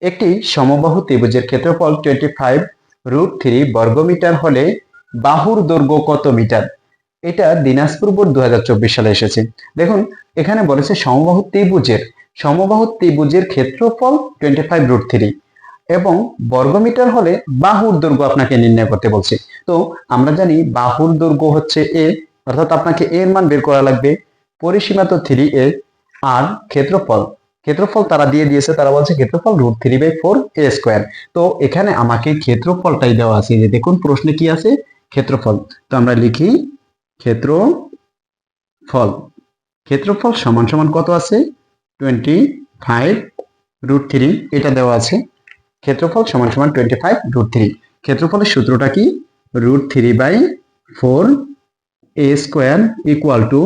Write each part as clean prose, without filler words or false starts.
একটি সমবাহু ত্রিভুজের ক্ষেত্রফল 25√3 বর্গমিটার হলে বাহুর দৈর্ঘ্য কত মিটার? এটা দিনাজপুর বোর্ড 2024 সালে এসেছে। দেখুন এখানে বলেছে সমবাহু ত্রিভুজের ক্ষেত্রফল 25√3 এবং বর্গমিটার হলে বাহুর দৈর্ঘ্য আপনাকে নির্ণয় করতে বলছে। তো আমরা জানি বাহুর দৈর্ঘ্য হচ্ছে a, অর্থাৎ আপনাকে a এর মান বের করা লাগবে। পরিসীমা তো 3a, আর ক্ষেত্রফল তারা দিয়ে দিয়েছে, তারা বলছে ক্ষেত্রফল √3/4a²। তো এখানে আমাকে ক্ষেত্রফলটাই দেওয়া আছে, যে দেখুন প্রশ্নে কি আছে, ক্ষেত্রফল। তো আমরা লিখি ক্ষেত্রফল সমান সমান কত আছে, 25√3, এটা দেওয়া আছে। ক্ষেত্রফল সমান সমান 25√3। ক্ষেত্রফলের সূত্রটা কি, √3/4a² ইকুয়াল টু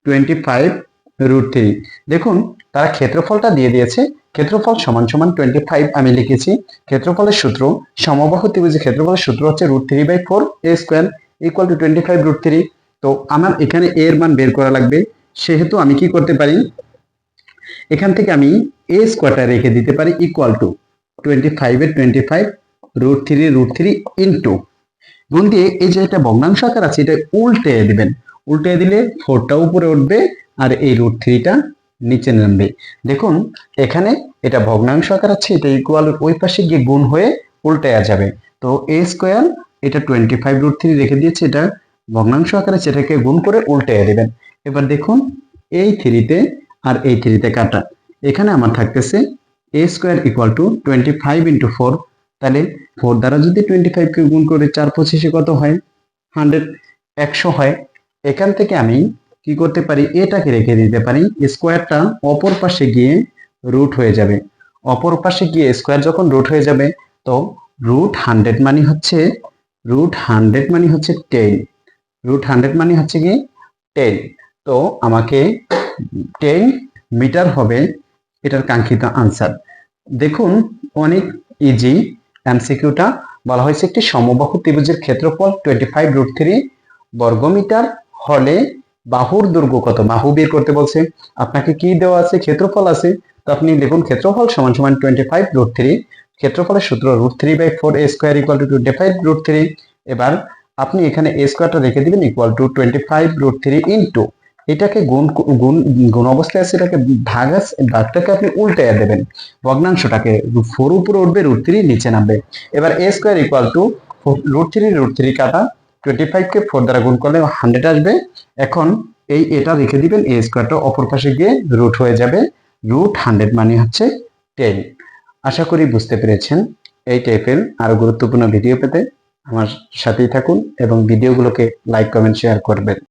25√3। দেখুন তারা ক্ষেত্রফলটা দিয়ে দিয়েছে, ক্ষেত্রফল সমান সমান 25 আমি লিখেছি। ক্ষেত্রফলের সূত্র, সমবাহু ত্রিভুজের ক্ষেত্রফলের সূত্র হচ্ছে √3/4a² ইকুয়াল টু 25√3। তো আমার এখানে a এর মান বের করা লাগবে, সেহেতু আমি কি করতে পারি, এখান থেকে আমি a স্কোয়ারটা রেখে দিতে পারি ইকুয়াল টু 25 √3 ইন্টু গুণ দিয়ে এই যে এটা ভগ্নাংশ আকার আছে এটা উল্টে দিবেন। উল্টে দিলে 4টা উপরে উঠবে আর এই √3টা নিচে নামবে। দেখুন এখানে এটা ভগ্নাংশ আকার আছে, এটা ইকুয়াল ওই পাশে গিয়ে গুণ হয়ে উল্টে যাবে। তো a স্কোয়ার এটা 25√3 রেখে দিয়েছে, এটা ভগ্নাংশ আকারে, সেটাকে গুণ করে উল্টে দিবেন। এবার দেখুন এই 3তে আর এই 3তে কাটা, এখানে আমার থাকতেছে a square equal to 25 into 4। তাহলে 4 দ্বারা যদি 25 কে গুণ করে 4 25 কত হয়, 100 হয়। এখান থেকে আমি কি করতে পারি, এটাকে রেখে দিতে পারি, স্কোয়ারটা অপর পাশে গিয়ে রুট হয়ে যাবে। অপর পাশে গিয়ে স্কোয়ার যখন রুট হয়ে যাবে, তো √100 মানে হচ্ছে 10, √100 মানে হচ্ছে কি 10। তো আমাকে 10 মিটার হবে এটার কাঙ্ক্ষিত আনসার। দেখুন অনেক ইজি এমসিকিউটা। বলা হয়েছে একটি সমবাহু ত্রিভুজের ক্ষেত্রফল 25√3 বর্গমিটার হলে বাহুর দৈর্ঘ্য কত, বাহু বের করতে বলছে। আপনাকে কি দেওয়া আছে, ক্ষেত্রফল আছে। তো আপনি দেখুন ক্ষেত্রফল সমান সমান 25√3, ক্ষেত্রফলের সূত্র √3/4a² ইকুয়াল টু 25√3। এবার আপনি এখানে a স্কোয়ারটা রেখে দিবেন ইকুয়াল টু 25√3 ইন্টু এটাকে গুণ অবস্থায় আছে, এটাকে ভাগটাকে আপনি উল্টে দেবেন, ভগ্নাংশটাকে 4 উপরে উঠবে, √3 নিচে নামবে। এবার a স্কোয়ার ইকুয়াল টু √3 কাটা 25 কে 4 দ্বারা গুণ করলে 100 আসবে। এখন এটা রেখে দিবেন, a স্কোয়ারটা অপর পাশে গিয়ে রুট হয়ে যাবে। √100 মানে হচ্ছে 10। আশা করি বুঝতে পেরেছেন। এই টাইপের আরো গুরুত্বপূর্ণ ভিডিও পেতে আমার সাথেই থাকুন এবং ভিডিওগুলোকে লাইক কমেন্ট শেয়ার করবেন।